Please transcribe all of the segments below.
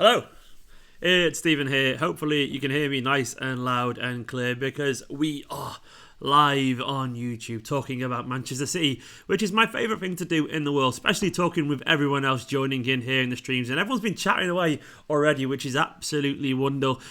Hello, it's Stephen here. Hopefully you can hear me nice and loud and clear because we are live on YouTube talking about Manchester City, which is my favourite thing to do in the world, especially talking with everyone else joining in here in the streams. And everyone's been chatting away already, which is absolutely wonderful,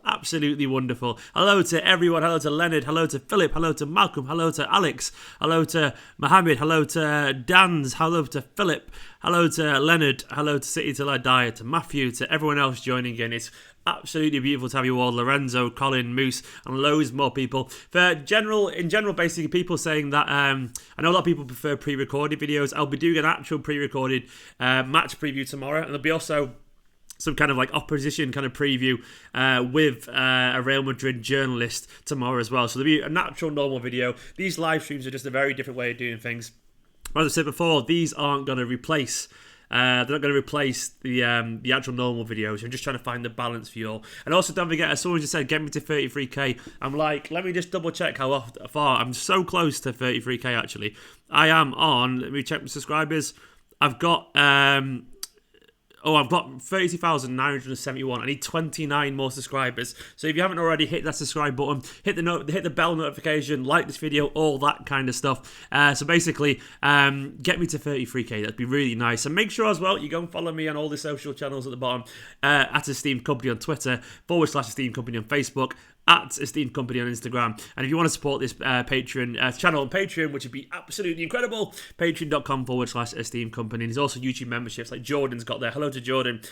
absolutely wonderful. Hello to everyone. Hello to Leonard. Hello to Philip. Hello to Malcolm. Hello to Alex. Hello to Mohammed. Hello to Dan's. Hello to Philip. Hello to Leonard. Hello to City Till I Die. To Matthew. To everyone else joining in. It's absolutely beautiful to have you all. Lorenzo, Colin, Moose, and loads more people. In general, basically, people saying that I know a lot of people prefer pre-recorded videos. I'll be doing an actual pre-recorded match preview tomorrow, and there'll be also some kind of like opposition kind of preview with a Real Madrid journalist tomorrow as well. So there'll be a natural, normal video. These live streams are just a very different way of doing things. As I said before, these aren't going to replace. They're not going to replace the actual normal videos. I'm just trying to find the balance for you all. And also, don't forget, as someone just said, get me to 33k. I'm like, let me just double check how far. I'm so close to 33k actually. I am on. Let me check my subscribers. I've got 32,971. I need 29 more subscribers. So if you haven't already, hit that subscribe button, hit the bell notification, like this video, all that kind of stuff. So basically, get me to 33k. That'd be really nice. And make sure as well you go and follow me on all the social channels at the bottom. At Esteemed Kompany on Twitter, /Esteemed Kompany on Facebook, at Esteemed Kompany on Instagram. And if you want to support this Patreon channel on Patreon, which would be absolutely incredible, patreon.com/Esteemed Kompany. And there's also YouTube memberships like Jordan's got there. Hello to Jordan.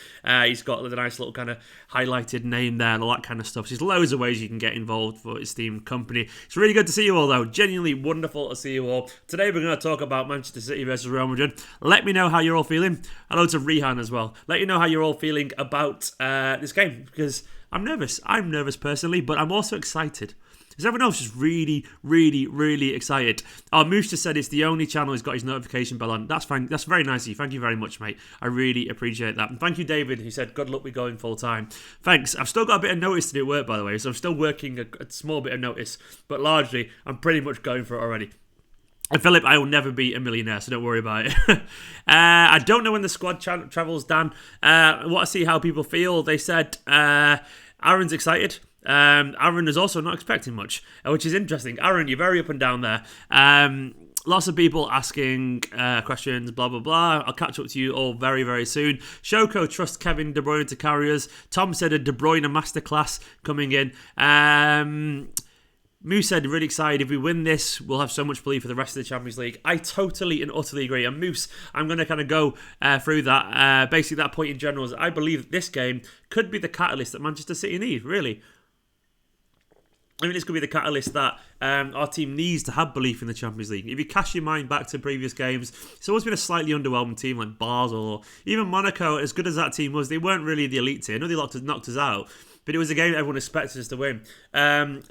He's got the nice little kind of highlighted name there and all that kind of stuff. So there's loads of ways you can get involved for Esteemed Kompany. It's really good to see you all though. Genuinely wonderful to see you all. Today we're going to talk about Manchester City versus Real Madrid. Let me know how you're all feeling. Hello to Rehan as well. Let you know how you're all feeling about this game, because I'm nervous. I'm nervous personally, but I'm also excited. Because everyone else is really, really, really excited. Moose just said it's the only channel he's got his notification bell on. That's fine. That's very nice of you. Thank you very much, mate. I really appreciate that. And thank you, David, who said, good luck with going full time. Thanks. I've still got a bit of notice to do at work, by the way, so I'm still working a small bit of notice. But largely, I'm pretty much going for it already. And Philip, I will never be a millionaire, so don't worry about it. I don't know when the squad travels, Dan. I want to see how people feel. They said Aaron's excited. Aaron is also not expecting much, which is interesting. Aaron, you're very up and down there. Lots of people asking questions, blah, blah, blah. I'll catch up to you all very, very soon. Shoko trusts Kevin De Bruyne to carry us. Tom said a De Bruyne masterclass coming in. Moose said, really excited. If we win this, we'll have so much belief for the rest of the Champions League. I totally and utterly agree. And Moose, I'm going to kind of go through that. Basically, that point in general is I believe that this game could be the catalyst that Manchester City need, really. I mean, this could be the catalyst that our team needs to have belief in the Champions League. If you cast your mind back to previous games, it's always been a slightly underwhelming team like Basel or even Monaco. As good as that team was, they weren't really the elite team. I know they knocked us out, but it was a game everyone expected us to win.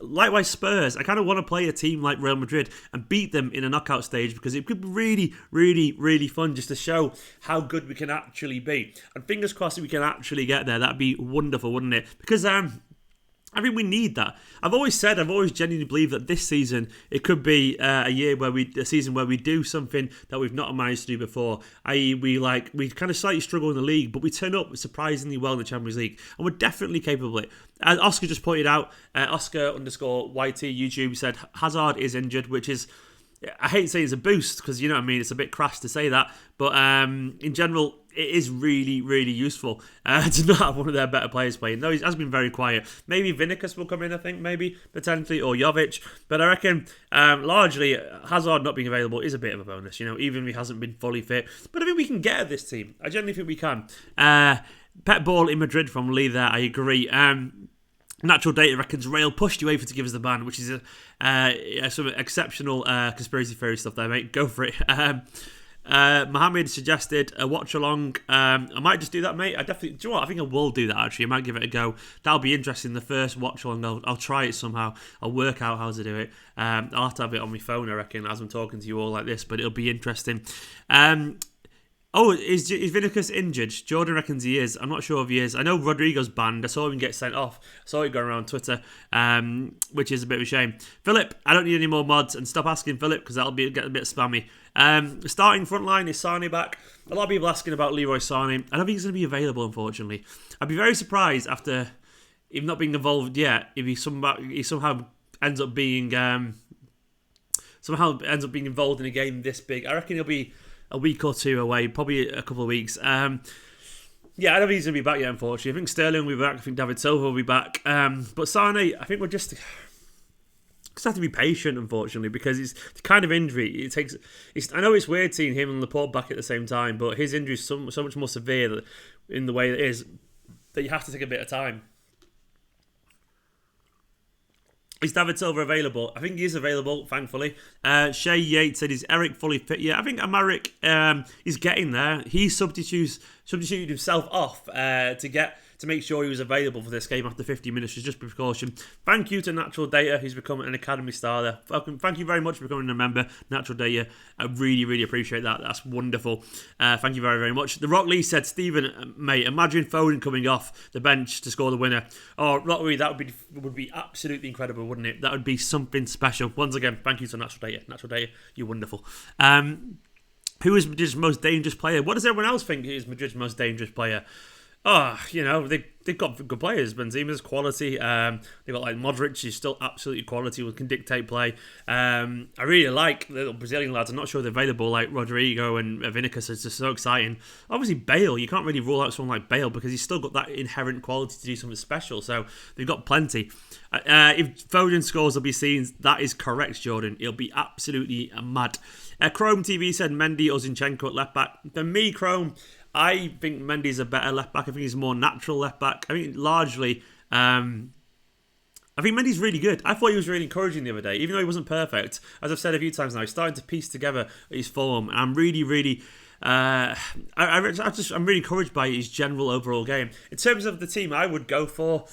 Likewise, Spurs. I kind of want to play a team like Real Madrid and beat them in a knockout stage because it could be really, really, really fun just to show how good we can actually be. And fingers crossed that we can actually get there. That'd be wonderful, wouldn't it? Because I think we need that. I've always genuinely believed that this season it could be a season where we do something that we've not managed to do before. I.e., we kind of slightly struggle in the league, but we turn up surprisingly well in the Champions League, and we're definitely capable of it. As Oscar just pointed out, Oscar_YT YouTube said Hazard is injured, which is, I hate saying it's a boost because you know what I mean. It's a bit crass to say that, but in general, it is really, really useful to not have one of their better players playing. Though he has been very quiet. Maybe Vinicius will come in, I think, maybe, potentially, or Jovic. But I reckon, largely, Hazard not being available is a bit of a bonus, you know, even if he hasn't been fully fit. But I think we can get at this team. I genuinely think we can. Pet Ball in Madrid from Lee there, I agree. Natural Data reckons Real pushed UEFA to give us the ban, which is some exceptional conspiracy theory stuff there, mate. Go for it. Mohammed suggested a watch along. I might just do that, mate. Do you know what? I think I will do that actually. I might give it a go. That'll be interesting. The first watch along, I'll try it somehow. I'll work out how to do it. I'll have to have it on my phone, I reckon, as I'm talking to you all like this, but it'll be interesting. Oh, is Vinicius injured? Jordan reckons he is. I'm not sure if he is. I know Rodrigo's banned. I saw him get sent off. I saw it going around Twitter, which is a bit of a shame. Philip, I don't need any more mods, and stop asking Philip because that'll get a bit spammy. Starting front line is Sane back. A lot of people asking about Leroy Sane. I don't think he's going to be available, unfortunately. I'd be very surprised after him not being involved yet if he somehow ends up being involved in a game this big. I reckon he'll be a week or two away, probably a couple of weeks. I don't think he's going to be back yet, unfortunately. I think Sterling will be back. I think David Silva will be back. But Sane, I think we're just have to be patient, unfortunately, because it's the kind of injury it takes. I know it's weird seeing him and Laporte back at the same time, but his injury is so much more severe in the way it is that you have to take a bit of time. Is David Silva available? I think he is available, thankfully. Shay Yates said, is Eric fully fit? Yeah, I think Amaric is getting there. He substituted himself off to make sure he was available for this game after 50 minutes, just precaution. Thank you to Natural Data, who's become an Academy star there. Thank you very much for becoming a member, Natural Data. I really, really appreciate that. That's wonderful. Thank you very, very much. The Rock Lee said, Stephen, mate, imagine Foden coming off the bench to score the winner. Oh, Rock Lee, that would be absolutely incredible, wouldn't it? That would be something special. Once again, thank you to Natural Data. Natural Data, you're wonderful. Who is Madrid's most dangerous player? What does everyone else think is Madrid's most dangerous player? Oh, they've got good players. Benzema's quality. They've got like Modric, who's still absolutely quality, who can dictate play. I really like the little Brazilian lads. I'm not sure they're available, like Rodrigo and Vinicius. It's just so exciting. Obviously, Bale. You can't really rule out someone like Bale because he's still got that inherent quality to do something special. So they've got plenty. If Foden scores, they'll be seen. That is correct, Jordan. It'll be absolutely mad. Chrome TV said Mendy or Zinchenko at left back. For me, Chrome, I think Mendy's a better left back. I think he's a more natural left back. I think largely, I think Mendy's really good. I thought he was really encouraging the other day, even though he wasn't perfect. As I've said a few times now, he's starting to piece together his form, and I'm really, really, I'm really encouraged by his general overall game. In terms of the team, I would go for.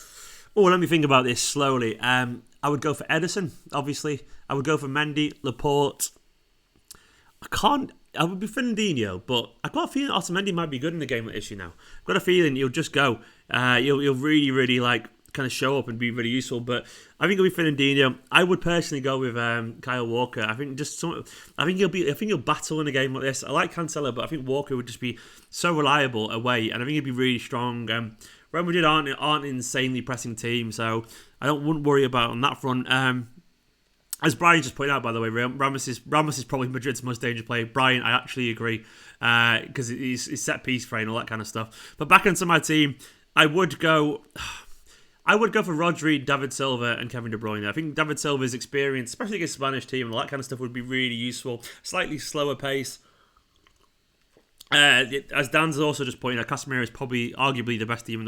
Oh, let me think about this slowly. I would go for Edison, obviously. I would go for Mendy, Laporte. I would be Fernandinho, but I've got a feeling Otamendi might be good in the game like this, I've got a feeling he'll just go. He'll really, really kind of show up and be really useful. But I think it'll be Fernandinho. I would personally go with Kyle Walker. I think he'll battle in a game like this. I like Cancelo, but I think Walker would just be so reliable away, and I think he'd be really strong. Real Madrid aren't an insanely pressing team, so wouldn't worry about on that front. As Brian just pointed out, by the way, Ramos is probably Madrid's most dangerous player. Brian, I actually agree, because he's set piece play and all that kind of stuff. But back into my team, I would go for Rodri, David Silva, and Kevin De Bruyne. I think David Silva's experience, especially against Spanish team and all that kind of stuff, would be really useful. Slightly slower pace. As Dan's also just pointed out, Casemiro is probably arguably the best DM in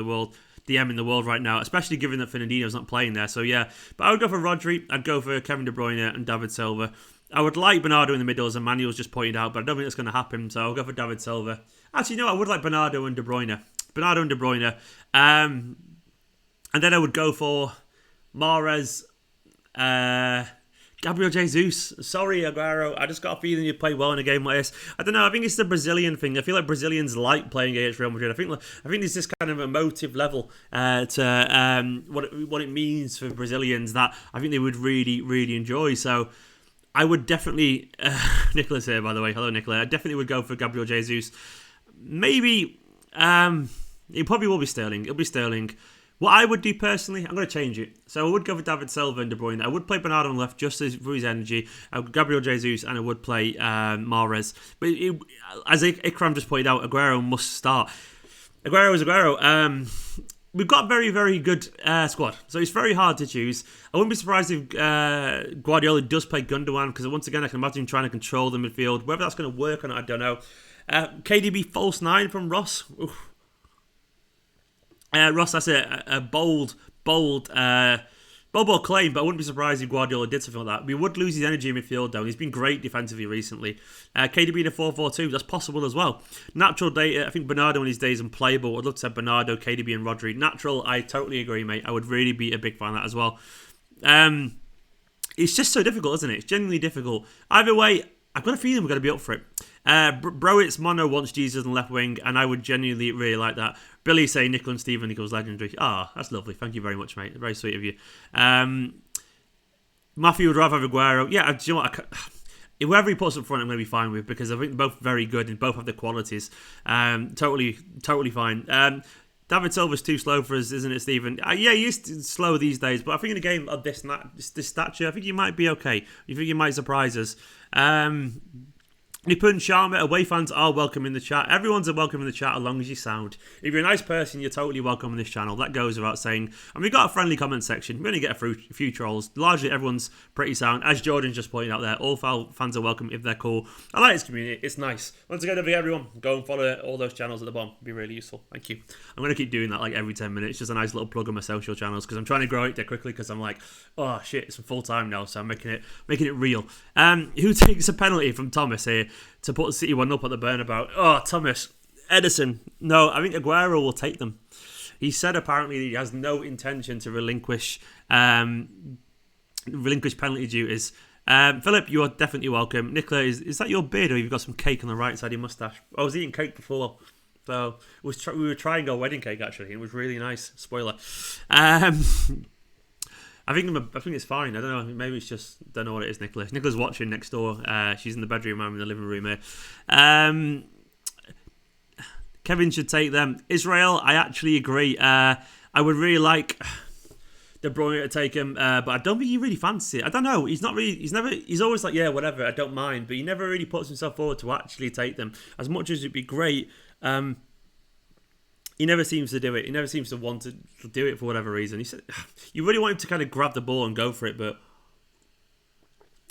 the world right now, especially given that Fernandinho's not playing there. So yeah, but I would go for Rodri, I'd go for Kevin De Bruyne and David Silva. I would like Bernardo in the middle, as Emmanuel's just pointed out, but I don't think that's going to happen, so I'll go for David Silva. Actually, no, I would like Bernardo and De Bruyne. And then I would go for Mahrez, Gabriel Jesus. Sorry, Aguero. I just got a feeling you'd play well in a game like this. I don't know. I think it's the Brazilian thing. I feel like Brazilians like playing against Real Madrid. I think there's this kind of emotive level to what it means for Brazilians that I think they would really, really enjoy. So I would definitely. Nicholas here, by the way. Hello, Nicola. I definitely would go for Gabriel Jesus. Maybe. It probably will be Sterling. It'll be Sterling. What I would do personally, I'm going to change it. So I would go for David Silva and De Bruyne. I would play Bernardo on the left just for his energy. Gabriel Jesus, and I would play Mahrez. But as Ikram just pointed out, Aguero must start. Aguero is Aguero. We've got a very, very good squad. So it's very hard to choose. I wouldn't be surprised if Guardiola does play Gundogan, because once again, I can imagine him trying to control the midfield. Whether that's going to work or not, I don't know. KDB false 9 from Ross. Oof. Ross, that's a bold claim, but I wouldn't be surprised if Guardiola did something like that. We would lose his energy in midfield, though. He's been great defensively recently. KDB in a 4-4-2, that's possible as well. Natural data, I think Bernardo in his days unplayable. I'd love to have Bernardo, KDB and Rodri. Natural, I totally agree, mate. I would really be a big fan of that as well. It's just so difficult, isn't it? It's genuinely difficult. Either way, I've got a feeling we're going to be up for it. Bro, it's Mono wants Jesus on left wing, and I would genuinely really like that. Billy saying Nicola and Stephen equals legendary. That's lovely. Thank you very much, mate. Very sweet of you. Matthew would rather have Aguero. Yeah, do you know what? Whoever he puts up front, I'm going to be fine with, because I think they're both very good and both have the qualities. Totally fine. David Silva's too slow for us, isn't it, Stephen? Yeah, he is slow these days, but I think in a game of this stature, I think you might be okay. You think you might surprise us. Nipun Sharma, away fans are welcome in the chat. Everyone's welcome in the chat as long as you sound. If you're a nice person, you're totally welcome on this channel. That goes without saying. And we've got a friendly comment section. We're going to get a few trolls. Largely, everyone's pretty sound. As Jordan just pointed out there, all fans are welcome if they're cool. I like this community. It's nice. Once again, everyone, go and follow all those channels at the bottom. It'd be really useful. Thank you. I'm going to keep doing that like every 10 minutes. Just a nice little plug on my social channels, because I'm trying to grow it there quickly, because I'm like, oh shit, it's full time now, so I'm making it real. Who takes a penalty from Thomas here to put City 1 up at the Bernabéu? Oh, Thomas. Edison. No, I think Aguero will take them. He said apparently he has no intention to relinquish penalty duties. Philip, you are definitely welcome. Nicola, is that your beard, or you've got some cake on the right side of your moustache? I was eating cake before. So we were trying our wedding cake, actually. It was really nice. Spoiler. I think it's fine. I don't know. Maybe it's just, don't know what it is, Nicola. Nicola's watching next door. She's in the bedroom. I'm in the living room here. Kevin should take them. Israel, I actually agree. I would really like De Bruyne to take him, but I don't think he really fancies it. I don't know. He's always like, yeah, whatever, I don't mind, but he never really puts himself forward to actually take them. As much as it'd be great, he never seems to do it. He never seems to want to do it for whatever reason. He said, you really want him to kind of grab the ball and go for it, but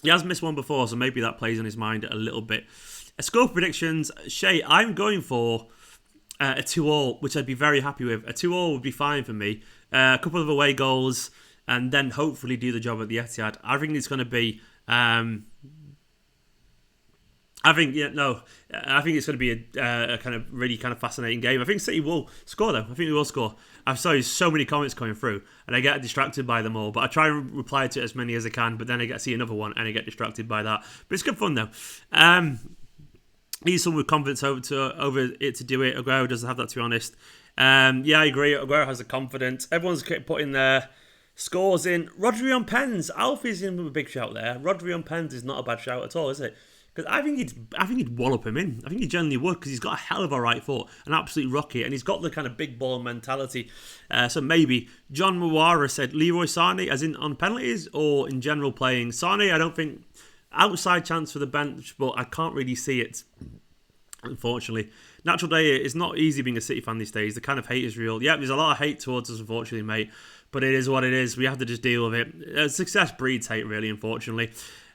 he has missed one before, so maybe that plays on his mind a little bit. Score predictions, Shay, I'm going for a 2-2, which I'd be very happy with. A 2-2 would be fine for me. A couple of away goals, and then hopefully do the job at the Etihad. I think it's going to be... I think it's going to be a kind of really kind of fascinating game. I think City will score, though. I think they will score. I'm sorry, so many comments coming through, and I get distracted by them all. But I try and reply to as many as I can, but then I get to see another one, and I get distracted by that. But it's good fun, though. Need someone with confidence over it to do it. Aguero doesn't have that, to be honest. Yeah, I agree. Aguero has the confidence. Everyone's putting their scores in. Rodri on pens. Alfie's in with a big shout there. Rodri on pens is not a bad shout at all, is it? Because I think he'd wallop him in. I think he generally would, because he's got a hell of a right foot, an absolute rocket, and he's got the kind of big ball mentality. So maybe. John Mawara said Leroy Sané, as in on penalties or in general playing. Sané, I don't think, outside chance for the bench, but I can't really see it, unfortunately. Natural Day, it's not easy being a City fan these days. The kind of hate is real. Yeah, there's a lot of hate towards us, unfortunately, mate. But it is what it is. We have to just deal with it. Success breeds hate, really, unfortunately.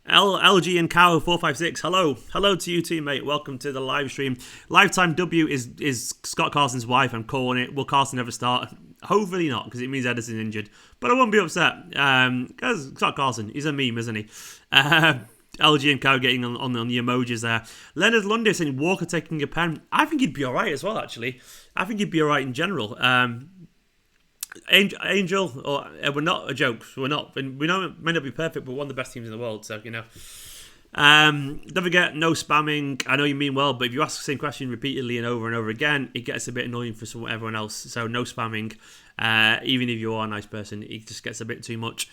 LG and Cow 456. Hello to you too, mate. Welcome to the live stream. Lifetime W is Scott Carson's wife. I'm calling it. Will Carson ever start? Hopefully not, because it means Edison's injured. But I won't be upset, because Scott Carson, he's a meme, isn't he? LG and Cow getting on the emojis there. Leonard Lundy saying Walker taking a pen. I think he'd be alright as well, actually. I think he'd be alright in general. Angel, we're not a joke. We're not. And we know it may not be perfect, but we're one of the best teams in the world. So, you know. Don't forget, no spamming. I know you mean well, but if you ask the same question repeatedly and over again, it gets a bit annoying for everyone else. So, no spamming. Even if you are a nice person, it just gets a bit too much.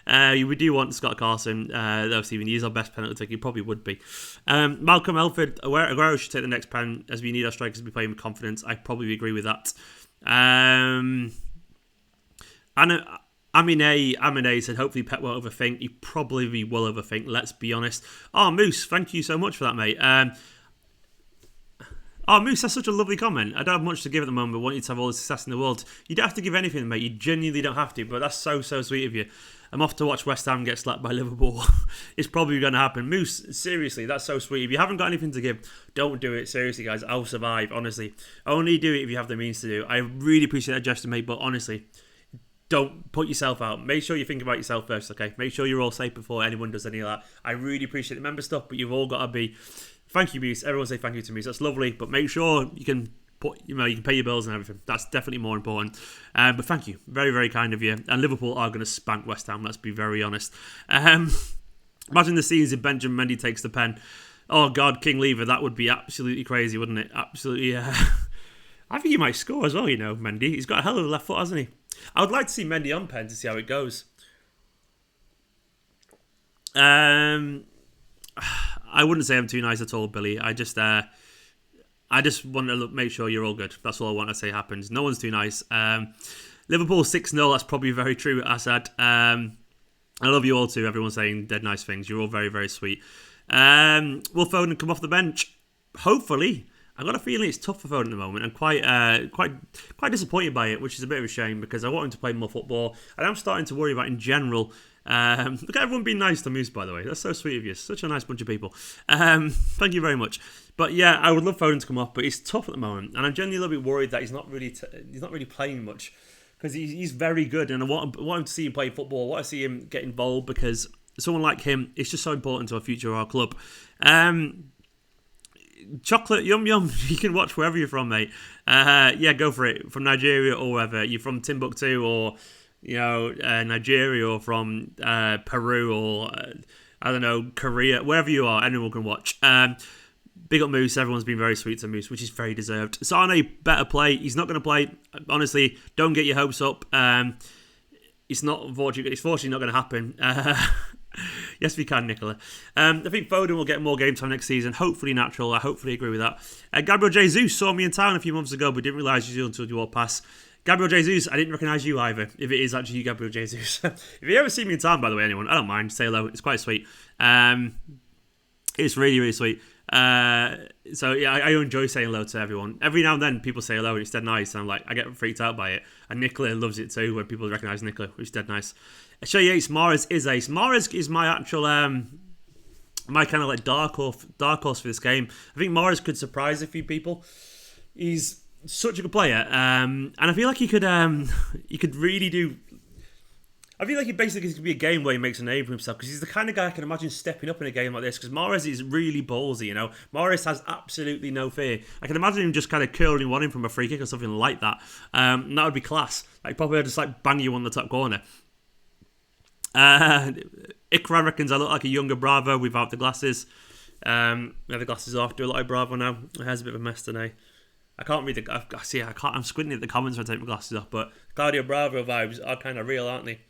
We do want Scott Carson, though, Stephen. He is our best penalty taker. He probably would be. Malcolm Elford, Aguero should take the next pen, as we need our strikers to be playing with confidence. I probably agree with that. Amine said, hopefully Pep won't overthink. He probably will overthink, let's be honest. Oh, Moose, thank you so much for that, mate. Moose, that's such a lovely comment. I don't have much to give at the moment, but want you to have all the success in the world. You don't have to give anything, mate. You genuinely don't have to, but that's so sweet of you. I'm off to watch West Ham get slapped by Liverpool. It's probably going to happen. Moose, seriously, that's so sweet. If you haven't got anything to give, don't do it. Seriously, guys, I'll survive, honestly. Only do it if you have the means to do. I really appreciate that gesture, mate, but honestly, don't put yourself out. Make sure you think about yourself first, okay? Make sure you're all safe before anyone does any of that. I really appreciate the member stuff, but you've all got to be... Thank you, Moose. Everyone say thank you to Moose. That's lovely, but make sure you can you can pay your bills and everything. That's definitely more important. But thank you, very very kind of you. And Liverpool are going to spank West Ham. Let's be very honest. Imagine the scenes if Benjamin Mendy takes the pen. Oh God, King Lever, that would be absolutely crazy, wouldn't it? Absolutely. I think he might score as well. Mendy. He's got a hell of a left foot, hasn't he? I would like to see Mendy on pen to see how it goes. I wouldn't say I'm too nice at all, Billy. I just want to make sure you're all good. That's all I want to say happens. No one's too nice. Liverpool 6-0. That's probably very true, Assad. I love you all too. Everyone's saying dead nice things. You're all very, very sweet. Will Foden come off the bench? Hopefully. I've got a feeling it's tough for Foden at the moment. I'm quite disappointed by it, which is a bit of a shame because I want him to play more football. And I'm starting to worry about in general. Look at everyone being nice to Moose, by the way. That's so sweet of you. Such a nice bunch of people. Thank you very much. But yeah, I would love Foden to come off, but it's tough at the moment. And I'm genuinely a little bit worried that he's not really playing much. Because he's very good, and I want him to see him play football. I want to see him get involved because someone like him is just so important to our future of our club. Chocolate, yum yum. You can watch wherever you're from, mate. Yeah, go for it. From Nigeria or wherever. You're from Timbuktu or Nigeria or from Peru or I don't know, Korea. Wherever you are, anyone can watch. Big up Moose. Everyone's been very sweet to Moose, which is very deserved. Sane, better play. He's not going to play. Honestly, don't get your hopes up. It's fortunately not going to happen. Yes, we can, Nicola. I think Foden will get more game time next season. Hopefully natural. I hopefully agree with that. Gabriel Jesus saw me in town a few months ago, but didn't realise you until you walked past. Gabriel Jesus, I didn't recognise you either, if it is actually you, Gabriel Jesus. If you ever see me in town, by the way, anyone, I don't mind. Say hello. It's quite sweet. It's really, really sweet. So yeah, I enjoy saying hello to everyone. Every now and then people say hello and it's dead nice, and I'm like, I get freaked out by it. And Nicola loves it too when people recognise Nicola, which is dead nice. Show you Ace. Mahrez is Ace. Mahrez is my actual my kind of like dark horse for this game. I think Mahrez could surprise a few people. He's such a good player, and I feel like he could really do. I feel like it basically could be a game where he makes a name for himself because he's the kind of guy I can imagine stepping up in a game like this because Mahrez is really ballsy, Mahrez has absolutely no fear. I can imagine him just kind of curling one in from a free kick or something like that. And that would be class. Like probably just like bang you on the top corner. Ikra reckons I look like a younger Bravo without the glasses. The glasses off. Do I look like Bravo now? My hair's a bit of a mess today. I can't read I'm squinting at the comments when I take my glasses off, but Claudio Bravo vibes are kind of real, aren't they?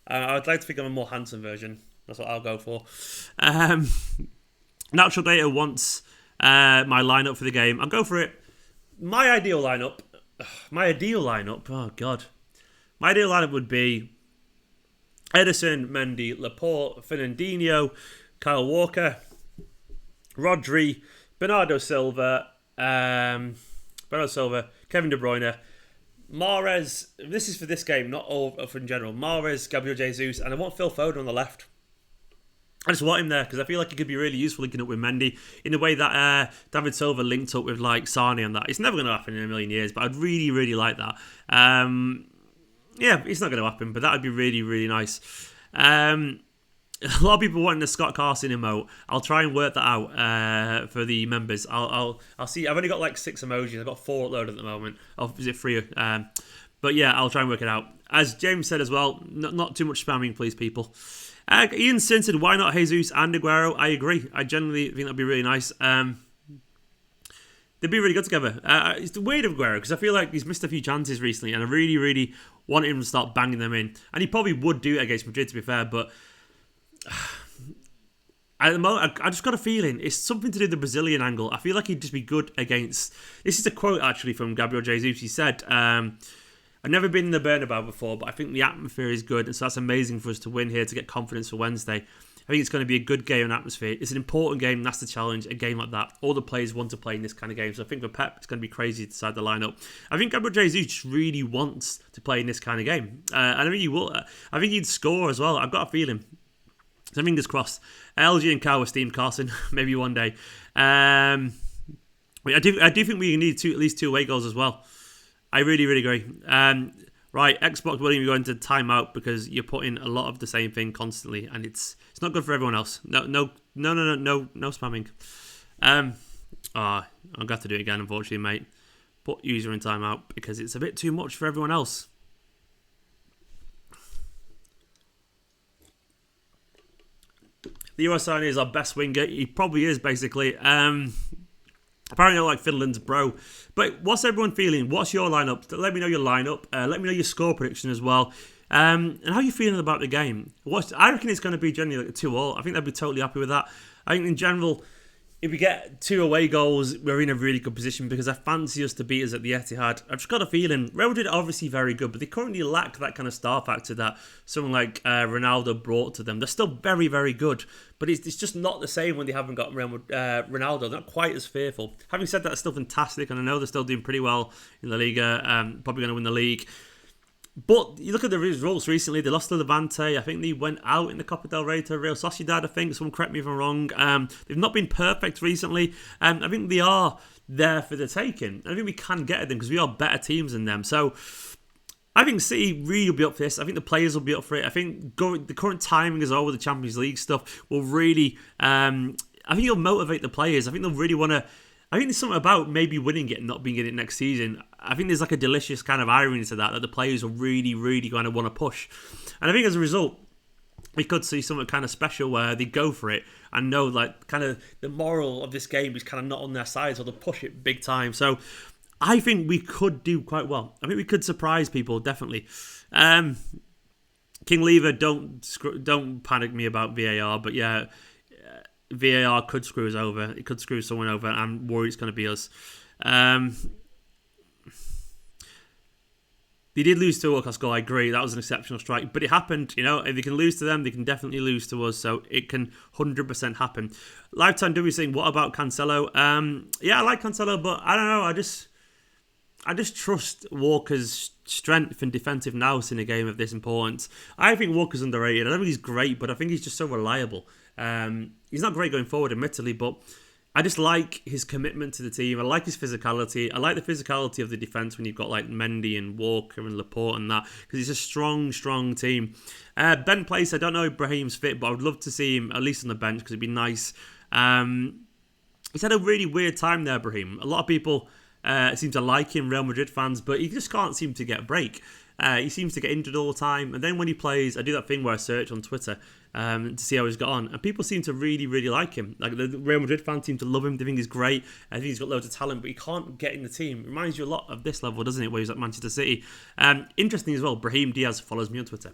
I'd like to think I'm a more handsome version. That's what I'll go for. Natural Data wants my lineup for the game. I'll go for it. My ideal lineup. Oh God. My ideal lineup would be Ederson, Mendy, Laporte, Fernandinho, Kyle Walker, Rodri, Bernardo Silva, Kevin De Bruyne. Mahrez, this is for this game, not all for in general. Mahrez, Gabriel Jesus, and I want Phil Foden on the left. I just want him there because I feel like he could be really useful linking up with Mendy in the way that David Silva linked up with like Sane and that. It's never going to happen in a million years, but I'd really, really like that. Yeah, it's not going to happen, but that would be really, really nice. A lot of people wanting the Scott Carson emote. I'll try and work that out for the members. I'll see. I've only got like 6 emojis. I've got 4 uploaded at the moment. Oh, is it 3? But yeah, I'll try and work it out. As James said as well, not too much spamming, please, people. Ian Sin said, why not Jesus and Aguero? I agree. I generally think that'd be really nice. They'd be really good together. It's weird of Aguero because I feel like he's missed a few chances recently, and I really, really want him to start banging them in. And he probably would do it against Madrid, to be fair, but at the moment, I just got a feeling it's something to do with the Brazilian angle. I feel like he'd just be good against. This is a quote actually from Gabriel Jesus. He said, I've never been in the Bernabéu before, but I think the atmosphere is good, and so that's amazing for us to win here to get confidence for Wednesday. I think it's going to be a good game and atmosphere. It's an important game, and that's the challenge, a game like that. All the players want to play in this kind of game, so I think for Pep, it's going to be crazy to decide the lineup. I think Gabriel Jesus just really wants to play in this kind of game, and I think he will. I think he'd score as well. I've got a feeling. So fingers crossed. LG and Cow Esteemed Carson, maybe one day. I do think we need at least 2 away goals as well. I really, really agree. Right, Xbox William, you're going to time out because you're putting a lot of the same thing constantly, and it's not good for everyone else. No spamming. I'm going to have to do it again, unfortunately, mate. put user in timeout because it's a bit too much for everyone else. The US signing is our best winger. He probably is, basically. Apparently, I like Finland's bro. But what's everyone feeling? What's your lineup? Let me know your lineup. Let me know your score prediction as well. And how are you feeling about the game? I reckon it's going to be generally like a 2-2. I think they'll be totally happy with that. I think in general, if we get 2 away goals, we're in a really good position because I fancy us to beat us at the Etihad. I've just got a feeling Real Madrid are obviously very good, but they currently lack that kind of star factor that someone like Ronaldo brought to them. They're still very, very good, but it's just not the same when they haven't got Ronaldo. They're not quite as fearful. Having said that, they're still fantastic, and I know they're still doing pretty well in the Liga. Probably going to win the league. But you look at the results recently, they lost to Levante. I think they went out in the Copa del Rey to Real Sociedad, I think. Someone correct me if I'm wrong. They've not been perfect recently. I think they are there for the taking. I think we can get at them because we are better teams than them. So I think City really will be up for this. I think the players will be up for it. I think the current timing as well with the Champions League stuff will really... I think it'll motivate the players. I think they'll really want to... I think there's something about maybe winning it and not being in it next season. I think there's like a delicious kind of irony to that the players are really, really going to want to push. And I think as a result, we could see something kind of special where they go for it and know like kind of the moral of this game is kind of not on their side, so they'll push it big time. So I think we could do quite well. I think we could surprise people, definitely. King Lever, don't panic me about VAR, but yeah... VAR could screw us over. It could screw someone over. I'm worried it's going to be us. They did lose to a World Class goal, I agree. That was an exceptional strike. But it happened. If they can lose to them, they can definitely lose to us. So it can 100% happen. Lifetime W saying, what about Cancelo? Yeah, I like Cancelo, but I don't know. I just trust Walker's strength and defensive nous in a game of this importance. I think Walker's underrated. I don't think he's great, but I think he's just so reliable. He's not great going forward, admittedly, but I just like his commitment to the team. I like his physicality. I like the physicality of the defence when you've got like Mendy and Walker and Laporte and that, because it's a strong, strong team. Ben Place, I don't know if Brahim's fit, but I would love to see him at least on the bench because it'd be nice. He's had a really weird time there, Brahim. A lot of people seem to like him, Real Madrid fans, but he just can't seem to get a break. He seems to get injured all the time, and then when he plays, I do that thing where I search on Twitter to see how he's got on, and people seem to really, really like him. Like the Real Madrid fans seem to love him. They think he's great. I think he's got loads of talent, but he can't get in the team. It reminds you a lot of this level, doesn't it, where he's at Manchester City. Interesting as well, Brahim Diaz follows me on Twitter.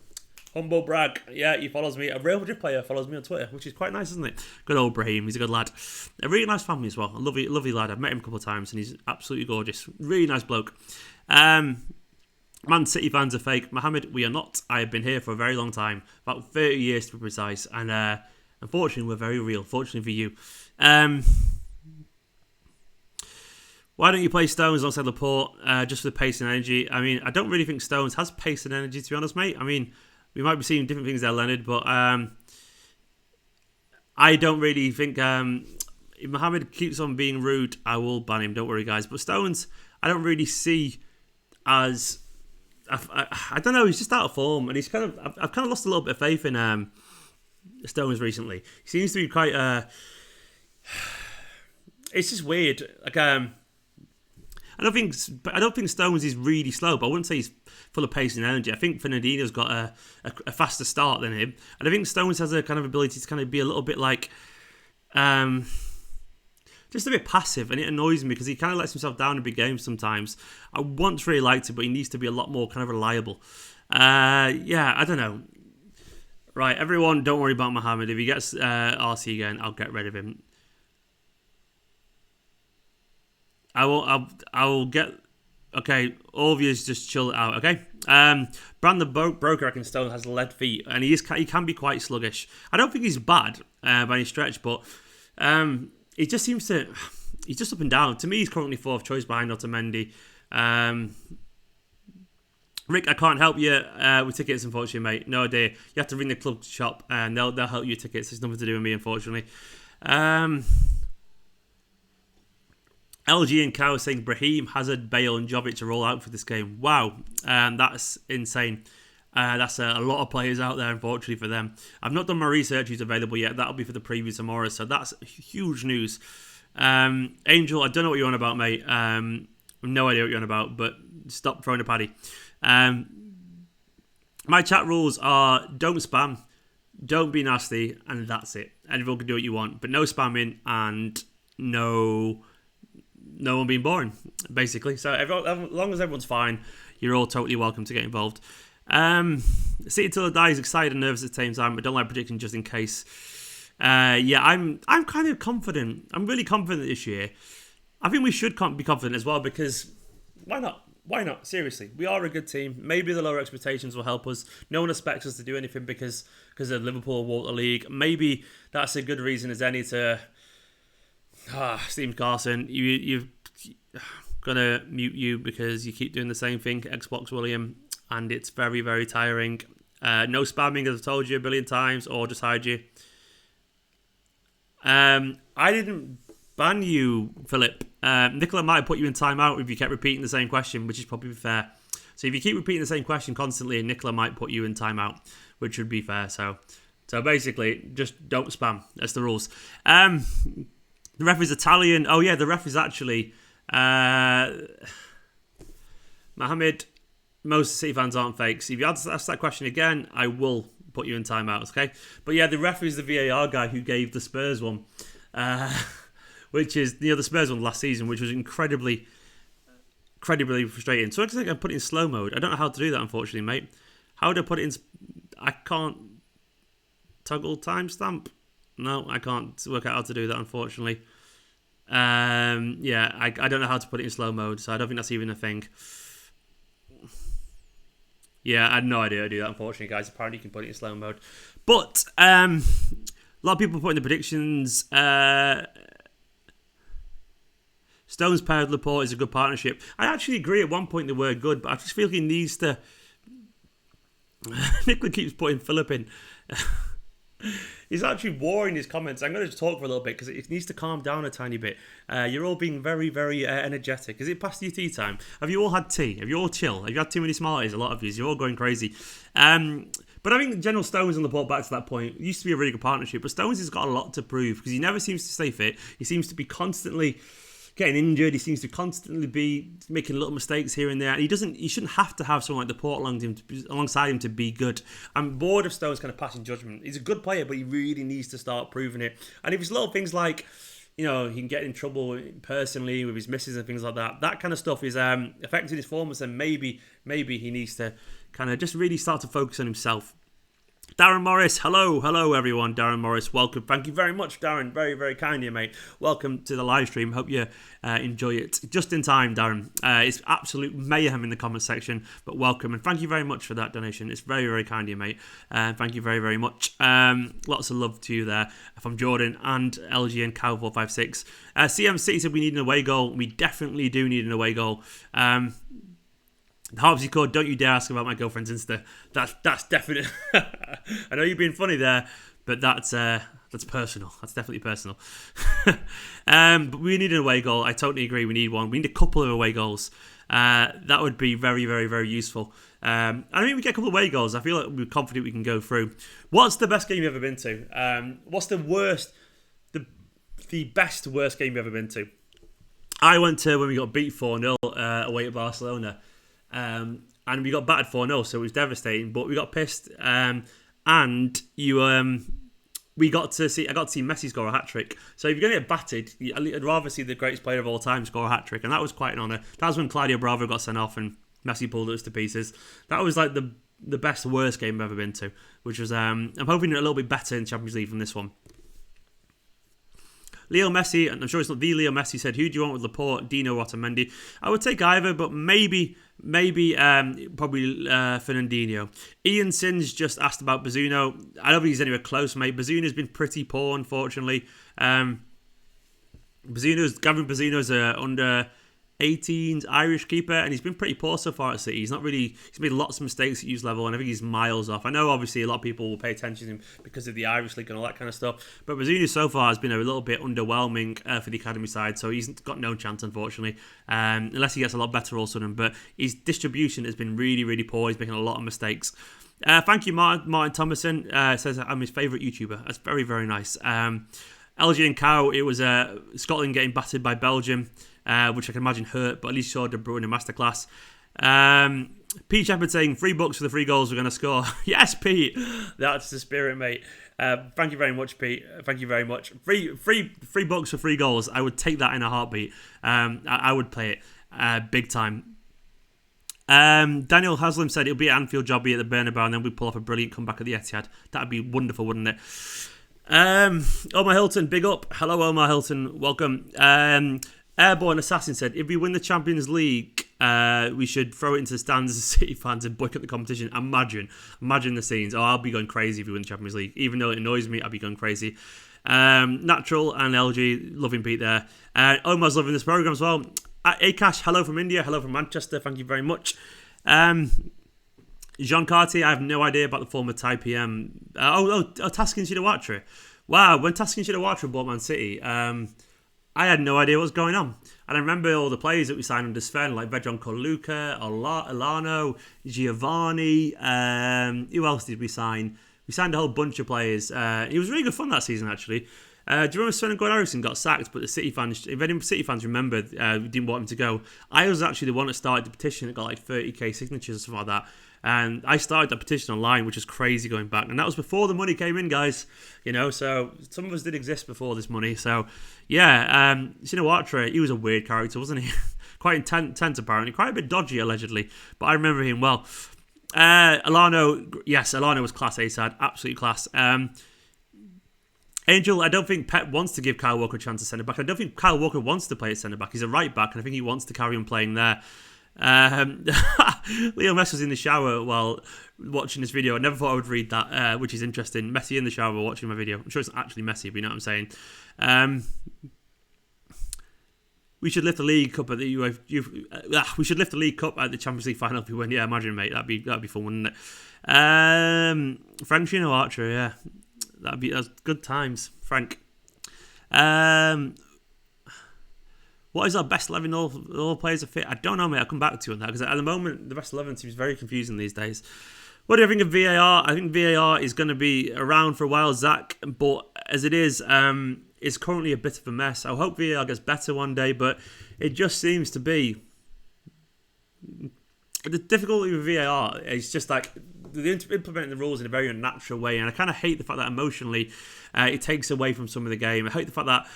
Humble brag. Yeah, he follows me. A Real Madrid player follows me on Twitter, which is quite nice, isn't it? Good old Brahim. He's a good lad. A really nice family as well. A lovely, lovely lad. I've met him a couple of times, and he's absolutely gorgeous. Really nice bloke. Man City fans are fake. Mohammed, we are not. I have been here for a very long time. About 30 years to be precise. And unfortunately, we're very real. Fortunately for you. Why don't you play Stones alongside Laporte just for the pace and energy? I mean, I don't really think Stones has pace and energy, to be honest, mate. I mean, we might be seeing different things there, Leonard, but I don't really think... if Mohammed keeps on being rude, I will ban him. Don't worry, guys. But Stones, I don't really see as... I don't know, he's just out of form, and I've kind of lost a little bit of faith in Stones recently. He seems to be quite it's just weird. Like I don't think Stones is really slow, but I wouldn't say he's full of pace and energy. I think Fernandinho's got a faster start than him, and I think Stones has a kind of ability to kind of be a little bit like just a bit passive, and it annoys me because he kind of lets himself down in big games sometimes. I once really liked it, but he needs to be a lot more kind of reliable. Yeah, I don't know. Right, everyone, don't worry about Mohammed. If he gets RC again, I'll get rid of him. I will get... Okay, all of you just chill it out, okay? Brandon Broker, I reckon Stone has lead feet, and he can be quite sluggish. I don't think he's bad by any stretch, but... He just seems to... He's just up and down. To me, he's currently fourth choice behind Otamendi. Rick, I can't help you with tickets, unfortunately, mate. No idea. You have to ring the club shop and they'll help you with tickets. There's nothing to do with me, unfortunately. LG and Cow saying Brahim, Hazard, Bale and Jovic to roll out for this game. Wow. That's insane. That's a lot of players out there, unfortunately, for them. I've not done my research who's available yet. That'll be for the preview tomorrow, so that's huge news. Angel, I don't know what you're on about, mate. No idea what you're on about, but stop throwing a paddy. My chat rules are don't spam, don't be nasty, and that's it. Everyone can do what you want, but no spamming and no one being boring, basically. So as long as everyone's fine, you're all totally welcome to get involved. See it till it dies, excited and nervous at the same time, but don't like predicting just in case. I'm kind of confident. I'm really confident this year. I think we should be confident as well, because why not? Why not? Seriously, we are a good team. Maybe the lower expectations will help us. No one expects us to do anything because of Liverpool won the league. Maybe that's a good reason as any to... Steve Carson, you've gonna mute you because you keep doing the same thing, Xbox William, and it's very, very tiring. No spamming, as I've told you a billion times, or just hide you. I didn't ban you, Philip. Nicola might have put you in timeout if you kept repeating the same question, which is probably fair. So if you keep repeating the same question constantly, Nicola might put you in timeout, which would be fair. So basically, just don't spam. That's the rules. The ref is Italian. Oh yeah, the ref is actually Mohammed. Most City fans aren't fakes. If you ask that question again, I will put you in timeouts, okay? But yeah, the ref is the VAR guy who gave the Spurs one, which is the Spurs one last season, which was incredibly frustrating. So I think I put it in slow mode. I don't know how to do that, unfortunately, mate. How do I put it in? I can't toggle timestamp. No, I can't work out how to do that, unfortunately. I don't know how to put it in slow mode, so I don't think that's even a thing. Yeah, I had no idea how to do that, unfortunately, guys. Apparently you can put it in slow mode. But a lot of people put in the predictions. Stones paired with Laporte is a good partnership. I actually agree at one point they were good, but I just feel he needs to... Nicola keeps putting Philip in. He's actually warring his comments. I'm going to talk for a little bit because it needs to calm down a tiny bit. You're all being very, very energetic. Is it past your tea time? Have you all had tea? Have you all chill? Have you had too many Smarties? A lot of you. You're all going crazy. But I think General Stones and Laporte, back to that point, it used to be a really good partnership. But Stones has got a lot to prove because he never seems to stay fit. He seems to be constantly getting injured. He seems to constantly be making little mistakes here and there. And he shouldn't have to have someone like Laporte alongside him to be good. I'm bored of Stones kind of passing judgment. He's a good player, but he really needs to start proving it. And if it's little things like, he can get in trouble personally with his misses and things like that, that kind of stuff is affecting his performance, and maybe he needs to kind of just really start to focus on himself. Darren Morris, hello everyone. Darren Morris, welcome. Thank you very much, Darren. Very, very kind of you, mate. Welcome to the live stream. Hope you enjoy it. Just in time, Darren. It's absolute mayhem in the comment section, but welcome. And thank you very much for that donation. It's very, very kind of you, mate. Thank you very, very much. Lots of love to you there from Jordan and LG and Cow456. CM City said we need an away goal. We definitely do need an away goal. Harbsy code, don't you dare ask about my girlfriend's Insta. That's definitely... I know you're being funny there, but that's personal. That's definitely personal. But we need an away goal. I totally agree. We need one. We need a couple of away goals. That would be very, very, very useful. I mean, we get a couple of away goals. I feel like we're confident we can go through. What's the best game you've ever been to? What's the worst, the best worst game you've ever been to? I went to when we got beat 4-0 away at Barcelona. And we got battered 4-0, so it was devastating. But we got pissed, and I got to see Messi score a hat trick. So if you're going to get battered, I'd rather see the greatest player of all time score a hat trick, and that was quite an honour. That was when Claudio Bravo got sent off and Messi pulled us to pieces. That was like the best worst game I've ever been to, which was I'm hoping a little bit better in Champions League from this one. Leo Messi, and I'm sure it's not the Leo Messi, said, who do you want with Laporte, Dino, or Otamendi? I would take either, but maybe probably Fernandinho. Ian Sins just asked about Bazzuno. I don't think he's anywhere close, mate. Bazzuno's been pretty poor, unfortunately. Gavin Bazzuno's under 18's Irish keeper, and he's been pretty poor so far at City. He's made lots of mistakes at youth level, and I think he's miles off. I know obviously a lot of people will pay attention to him because of the Irish League and all that kind of stuff, but Bazzuno so far has been a little bit underwhelming for the academy side, so he's got no chance, unfortunately, unless he gets a lot better all of a sudden. But his distribution has been really, really poor. He's making a lot of mistakes. Thank you, Martin Thomason. Says I'm his favourite YouTuber. That's very, very nice. LG and Cow, it was Scotland getting battered by Belgium. which I can imagine hurt, but at least saw De Bruyne a masterclass. Pete Shepherd saying, $3 for the 3 goals we're going to score. Yes, Pete. That's the spirit, mate. Thank you very much, Pete. Thank you very much. $3 for 3 goals. I would take that in a heartbeat. I would play it big time. Daniel Haslam said it'll be at Anfield, job be at the Bernabéu, and then we pull off a brilliant comeback at the Etihad. That'd be wonderful, wouldn't it? Omar Hilton, big up. Hello, Omar Hilton. Welcome. Airborne Assassin said, if we win the Champions League, we should throw it into the stands as City fans and boycott the competition. Imagine the scenes. Oh, I'll be going crazy if we win the Champions League. Even though it annoys me, I'll be going crazy. Natural and LG, loving Pete there. Omar's loving this program as well. Akash, hello from India, hello from Manchester, thank you very much. Jean Cartier, I have no idea about the former Thai PM. Taskin Shinawatra. Wow, when Taskin Shinawatra bought Man City, I had no idea what was going on. And I remember all the players that we signed under Sven, like Vedran Koluka, Alano, Giovanni. Who else did we sign? We signed a whole bunch of players. It was really good fun that season, actually. Do you remember Sven Goran got sacked, but the City fans, if any City fans remember, didn't want him to go. I was actually the one that started the petition. It got like 30k signatures or something like that. And I started that petition online, which is crazy going back. And that was before the money came in, guys. So some of us did exist before this money. So, yeah, Shinawatra, he was a weird character, wasn't he? Quite intense, apparently. Quite a bit dodgy, allegedly. But I remember him well. Alano was class A-side. Absolute class. Angel, I don't think Pep wants to give Kyle Walker a chance at centre-back. I don't think Kyle Walker wants to play at centre-back. He's a right-back, and I think he wants to carry on playing there. Leo Messi was in the shower while watching this video. I never thought I would read that, which is interesting. Messi in the shower watching my video. I'm sure it's actually Messi, but you know what I'm saying. We should lift the League Cup at the we should lift the League Cup at the Champions League final if we win. Yeah, imagine, mate. That'd be fun, wouldn't it? Frank Shinawatra, yeah. That's good times, Frank. What is our best 11? All players are fit? I don't know, mate. I'll come back to you on that because at the moment the best 11 seems very confusing these days. What do you think of VAR? I think VAR is going to be around for a while, Zach. But as it is, it's currently a bit of a mess. I hope VAR gets better one day, but it just seems to be the difficulty with VAR is just like they're implementing the rules in a very unnatural way, and I kind of hate the fact that emotionally it takes away from some of the game. I hate the fact that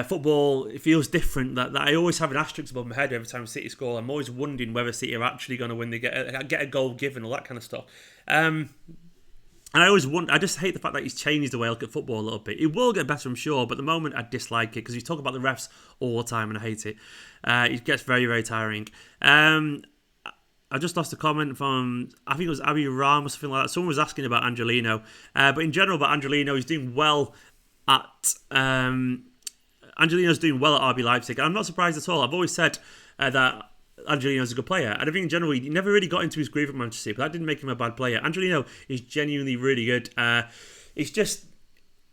football, it feels different. That I always have an asterisk above my head every time City score. I'm always wondering whether City are actually going to win. They get a goal given, all that kind of stuff. And I just hate the fact that he's changed the way I look at football a little bit. It will get better, I'm sure, but at the moment I dislike it because you talk about the refs all the time and I hate it. It gets very, very tiring. I just lost a comment from, I think it was Abby Ram or something like that. Someone was asking about Angelino. But in general about Angelino, he's doing well at... Angelino's doing well at RB Leipzig. I'm not surprised at all. I've always said that Angelino's a good player. And I think in general, he never really got into his groove at Manchester City, but that didn't make him a bad player. Angelino is genuinely really good. It's just,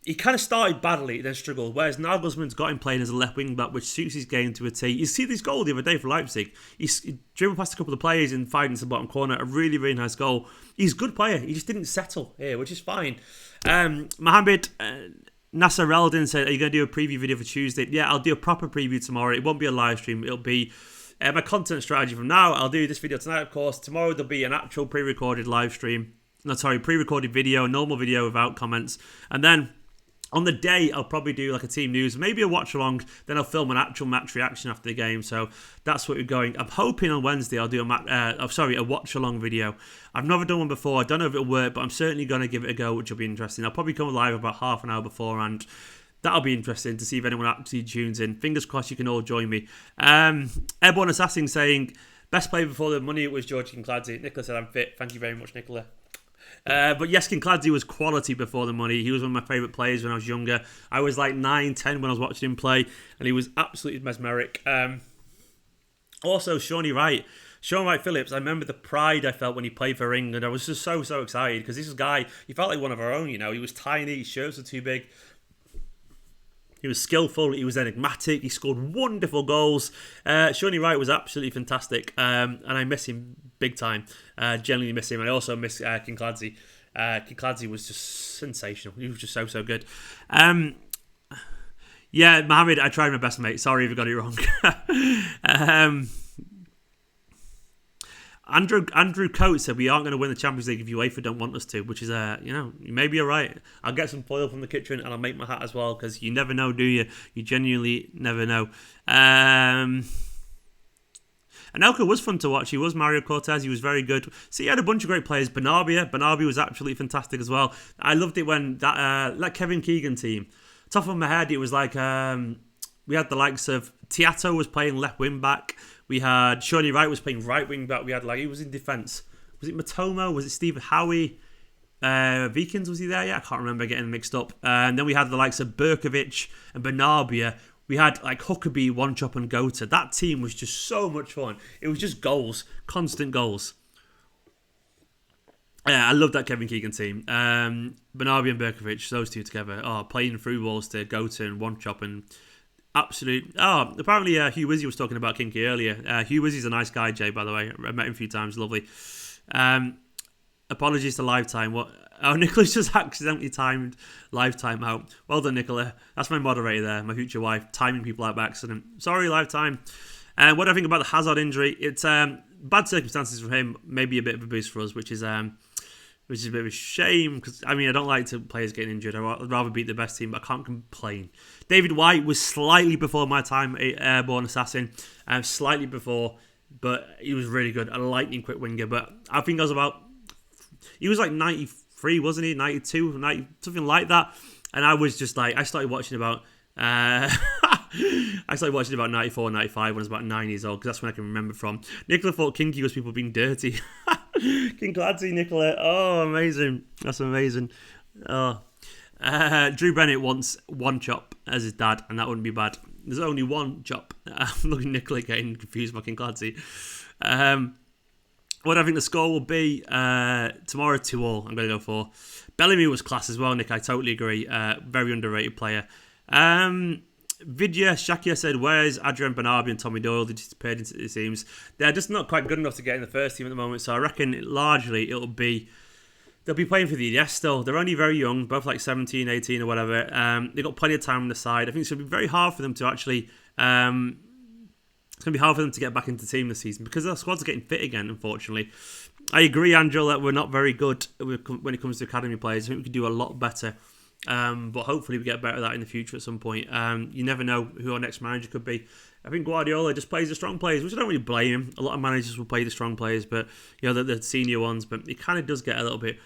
he kind of started badly, then struggled, whereas Nagelsmann's got him playing as a left wing back, which suits his game to a T. You see this goal the other day for Leipzig. He dribbled past a couple of players and fired into the bottom corner. A really, really nice goal. He's a good player. He just didn't settle here, which is fine. Mohamed... Nasser Eldin said, are you going to do a preview video for Tuesday? Yeah, I'll do a proper preview tomorrow. It won't be a live stream. It'll be my content strategy from now. I'll do this video tonight, of course. Tomorrow there'll be an actual pre-recorded live stream. Pre-recorded video, normal video without comments. And then on the day, I'll probably do like a team news, maybe a watch along. Then I'll film an actual match reaction after the game. So that's what we're going. I'm hoping on Wednesday I'll do a watch along video. I've never done one before. I don't know if it'll work, but I'm certainly going to give it a go, which will be interesting. I'll probably come live about half an hour beforehand. That'll be interesting to see if anyone actually tunes in. Fingers crossed you can all join me. Airborne Assassin saying, best player before the money was George Kinkladze. Nicola said I'm fit. Thank you very much, Nicola. But yes, Kinkladze was quality before the money. He was one of my favourite players when I was younger. I was like 9, 10 when I was watching him play, and he was absolutely mesmeric. Also, Shawnee Wright. Sean Wright Phillips, I remember the pride I felt when he played for England. I was just so excited because this guy, he felt like one of our own, you know. He was tiny, his shirts were too big. He was skillful, he was enigmatic, he scored wonderful goals. Shawnee Wright was absolutely fantastic, and I miss him big time. Genuinely miss him. I also miss Kinkladze. Kinkladze was just sensational. He was just so good. Yeah, Mohammed, I tried my best, mate. Sorry if I got it wrong. Andrew Coates said we aren't going to win the Champions League if UEFA don't want us to, which is, maybe you're right. I'll get some foil from the kitchen and I'll make my hat as well, because you never know, do you? You genuinely never know. Anelka was fun to watch. He was Mario Cortez. He was very good. So he had a bunch of great players. Bernabéu was absolutely fantastic as well. I loved it when that Kevin Keegan team. Top of my head, it was like we had the likes of Tiato was playing left wing back. We had Shawnee Wright was playing right wing back. We had he was in defence. Was it Matomo? Was it Steve Howie? Vikings, was he there? Yeah, I can't remember getting mixed up. And then we had the likes of Berkovic and Bernabéu. We had Huckabee, One Chop and Gota. That team was just so much fun. It was just goals, constant goals. Yeah, I love that Kevin Keegan team. Bernabéu and Berkovic, those two together. Playing through balls to Gota and One Chop and absolute. Apparently Hugh Wizzy was talking about Kinky earlier. Hugh Wizzy's a nice guy, Jay, by the way. I met him a few times, lovely. Apologies to Lifetime. Nicola's just accidentally timed Lifetime out. Well done, Nicola. That's my moderator there, my future wife, timing people out by accident. Sorry, Lifetime. What do I think about the Hazard injury? It's bad circumstances for him, maybe a bit of a boost for us, which is a bit of a shame, because I don't like to players getting injured. I'd rather beat the best team, but I can't complain. David White was slightly before my time, Airborne Assassin, slightly before, but he was really good, a lightning quick winger. But I think he was like 93, wasn't he? 92, 90, something like that. And I was just I started watching about 94, 95 when I was about 9 years old, because that's when I can remember from. Nicola thought Kinky was people being dirty. King glad to see Nicola. Oh, amazing. That's amazing. Oh. Drew Bennett wants One Chop as his dad, and that wouldn't be bad. There's only one chop. Looking at Nicola getting confused by King Clancy. What I think the score will be tomorrow 2-2. I'm going to go for. Bellamy was class as well, Nick. I totally agree. Very underrated player. Vidya Shakia said, where's Adrian Bernabéu and Tommy Doyle? They disappeared into the teams. They're just not quite good enough to get in the first team at the moment, so I reckon largely they'll be playing for the EDS still. They're only very young, both like 17, 18 or whatever. They've got plenty of time on the side. I think it's going to be very hard for them to actually... it's going to be hard for them to get back into the team this season, because their squads are getting fit again, unfortunately. I agree, Angela, that we're not very good when it comes to academy players. I think we could do a lot better. But hopefully we get better at that in the future at some point. You never know who our next manager could be. I think Guardiola just plays the strong players, which I don't really blame him. A lot of managers will play the strong players, but the senior ones. But it kind of does get a little bit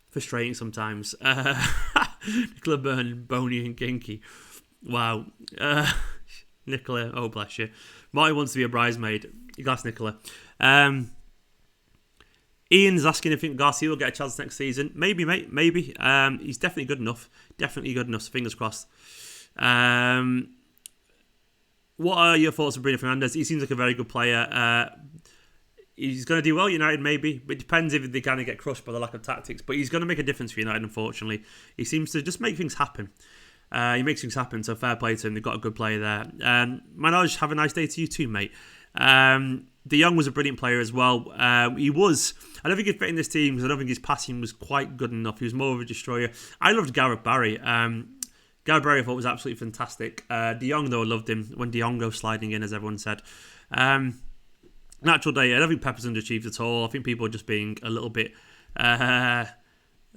frustrating sometimes. Nicola Byrne, Boney and Kinky. Wow. Nicola, oh bless you. Marty wants to be a bridesmaid. Glass Nicola. Ian's asking if Garcia will get a chance next season. Maybe, mate. Maybe. He's definitely good enough. Definitely good enough. So fingers crossed. What are your thoughts on Bruno Fernandes? He seems like a very good player. He's going to do well at United, maybe. But it depends if they kind of get crushed by the lack of tactics. But he's going to make a difference for United, unfortunately. He seems to just make things happen. He makes things happen, so fair play to him. They've got a good player there. Manoj, have a nice day to you too, mate. De Jong was a brilliant player as well. He was. I don't think he'd fit in this team because I don't think his passing was quite good enough. He was more of a destroyer. I loved Gareth Barry. Gareth Barry I thought was absolutely fantastic. De Jong, though, I loved him when De Jong goes sliding in, as everyone said. Natural day. I don't think Pepper's underachieved at all. I think people are just being a little bit...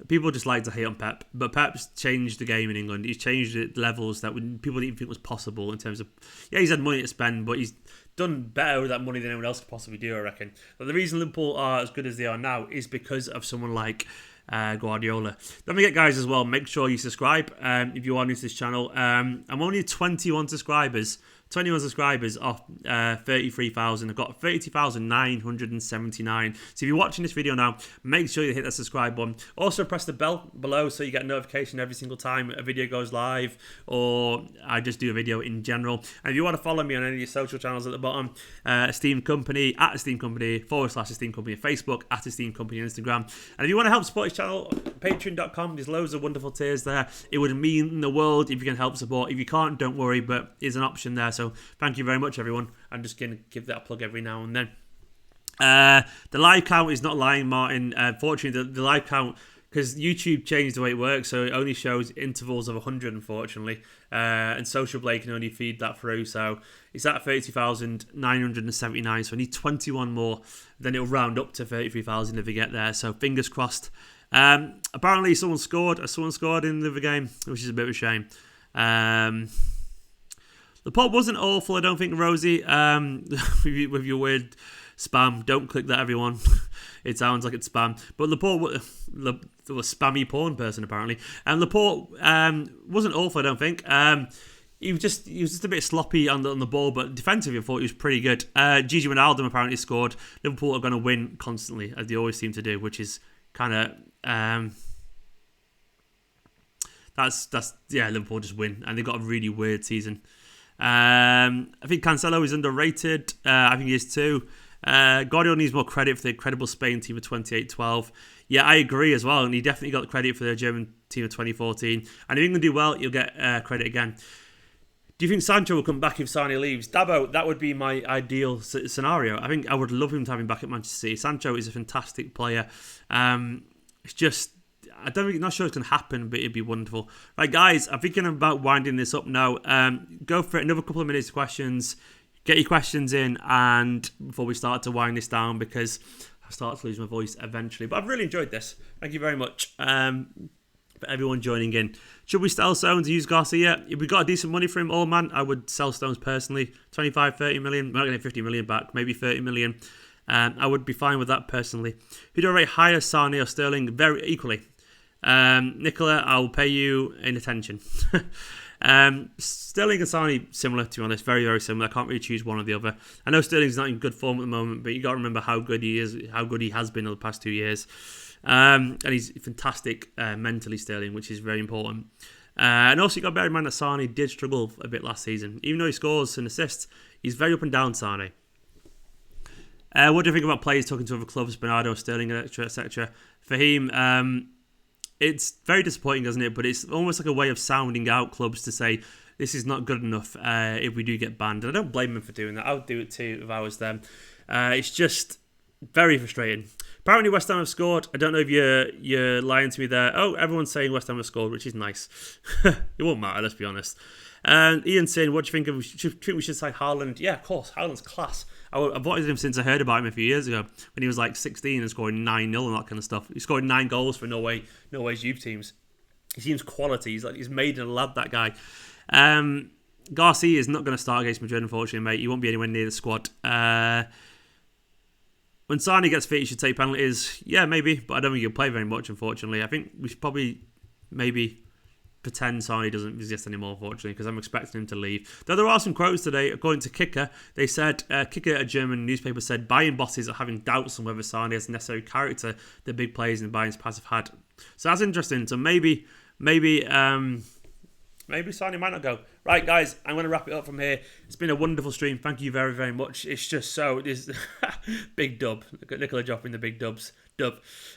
people just like to hate on Pep, but Pep's changed the game in England. He's changed it levels that people didn't think was possible in terms of... Yeah, he's had money to spend, but he's done better with that money than anyone else could possibly do, I reckon. But the reason Liverpool are as good as they are now is because of someone like Guardiola. Don't forget, guys, as well, make sure you subscribe if you are new to this channel. I'm only 21 subscribers. 21 subscribers off 33,000. I've got 32,979. So if you're watching this video now, make sure you hit that subscribe button. Also press the bell below so you get a notification every single time a video goes live or I just do a video in general. And if you want to follow me on any of your social channels at the bottom, Esteemed Kompany, @ Esteemed Kompany, /Esteemed Kompany on Facebook, @ Esteemed Kompany on Instagram. And if you want to help support this channel, patreon.com, there's loads of wonderful tiers there. It would mean the world if you can help support. If you can't, don't worry, but there's an option there. So thank you very much, everyone. I'm just going to give that a plug every now and then. The live count is not lying, Martin. Fortunately, the live count because YouTube changed the way it works, so it only shows intervals of 100, unfortunately, and Social Blade can only feed that through, so it's at 32,979, so I need 21 more, then it'll round up to 33,000 if we get there, so fingers crossed. Apparently someone scored in the other game, which is a bit of a shame. The pod wasn't awful, I don't think, Rosie, with your weird spam. Don't click that, everyone. It sounds like it's spam. But Laporte was a spammy porn person, apparently. And Laporte wasn't awful, I don't think. He was just a bit sloppy on the ball, but defensively I thought he was pretty good. Gigi Wijnaldum apparently scored. Liverpool are going to win constantly, as they always seem to do, which is kind of... Liverpool just win. And they've got a really weird season. I think Cancelo is underrated. I think he is too. Guardiola needs more credit for the incredible Spain team of 28-12. Yeah, I agree as well. And he definitely got credit for the German team of 2014. And if England do well, you'll get credit again. Do you think Sancho will come back if Sane leaves? Dabo, that would be my ideal scenario. I think I would love him to have him back at Manchester City. Sancho is a fantastic player. It's just... not sure it's going to happen, but it'd be wonderful. Right, guys, I'm thinking about winding this up now. Go for it, another couple of minutes of questions. Get your questions in, and before we start to wind this down, because I start to lose my voice eventually. But I've really enjoyed this. Thank you very much for everyone joining in. Should we sell Stones and use Garcia? If we got a decent money for him, all man, I would sell Stones personally. 25, 30 million. We're not getting 50 million back, maybe 30 million. I would be fine with that personally. Who do I rate higher, Sane or Sterling? Very equally. Nicola, I'll pay you in attention. Sterling and Sane, similar, to be honest, very, very similar. I can't really choose one or the other. I know Sterling's not in good form at the moment, but you got to remember how good he is, how good he has been over the past 2 years. And he's fantastic mentally, Sterling, which is very important. And also you got to bear in mind that Sane did struggle a bit last season. Even though he scores and assists, he's very up and down, Sane. What do you think about players talking to other clubs, Bernardo, Sterling, etc., etc.? Fahim, it's very disappointing, isn't it? But it's almost like a way of sounding out clubs to say this is not good enough if we do get banned. And I don't blame them for doing that. I would do it too if I was them. It's just very frustrating. Apparently West Ham have scored. I don't know if you're lying to me there. Oh, everyone's saying West Ham have scored, which is nice. It won't matter, let's be honest. And Ian's saying, what do you think of? We should say Haaland? Yeah, of course. Haaland's class. I've wanted him since I heard about him a few years ago when he was like 16 and scoring 9-0 and that kind of stuff. He scored 9 goals for Norway's youth teams. He seems quality. He's made a lad, that guy. Garcia is not going to start against Madrid, unfortunately, mate. He won't be anywhere near the squad. When Sane gets fit, he should take penalties. Yeah, maybe, but I don't think he'll play very much, unfortunately. I think we should probably maybe pretend Sane doesn't exist anymore, unfortunately, because I'm expecting him to leave. Though there are some quotes today, according to Kicker. They said, Kicker, a German newspaper, said Bayern bosses are having doubts on whether Sane has the necessary character that big players in Bayern's past have had. So that's interesting. So maybe Sane might not go. Right, guys, I'm going to wrap it up from here. It's been a wonderful stream. Thank you very, very much. It's just so... big dub. Nicola dropping the big dub.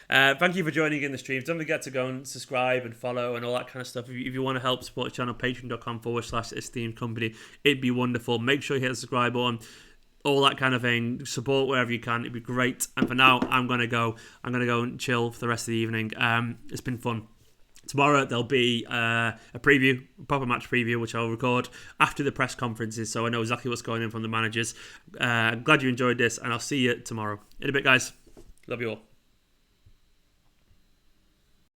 Thank you for joining in the stream. Don't forget to go and subscribe and follow and all that kind of stuff. If you want to help support the channel, patreon.com/Esteemed Kompany. It'd be wonderful. Make sure you hit the subscribe button. All that kind of thing. Support wherever you can. It'd be great. And for now, I'm going to go and chill for the rest of the evening. It's been fun. Tomorrow there'll be a preview, proper match preview, which I'll record after the press conferences, so I know exactly what's going on from the managers. Glad you enjoyed this, and I'll see you tomorrow. In a bit, guys. Love you all.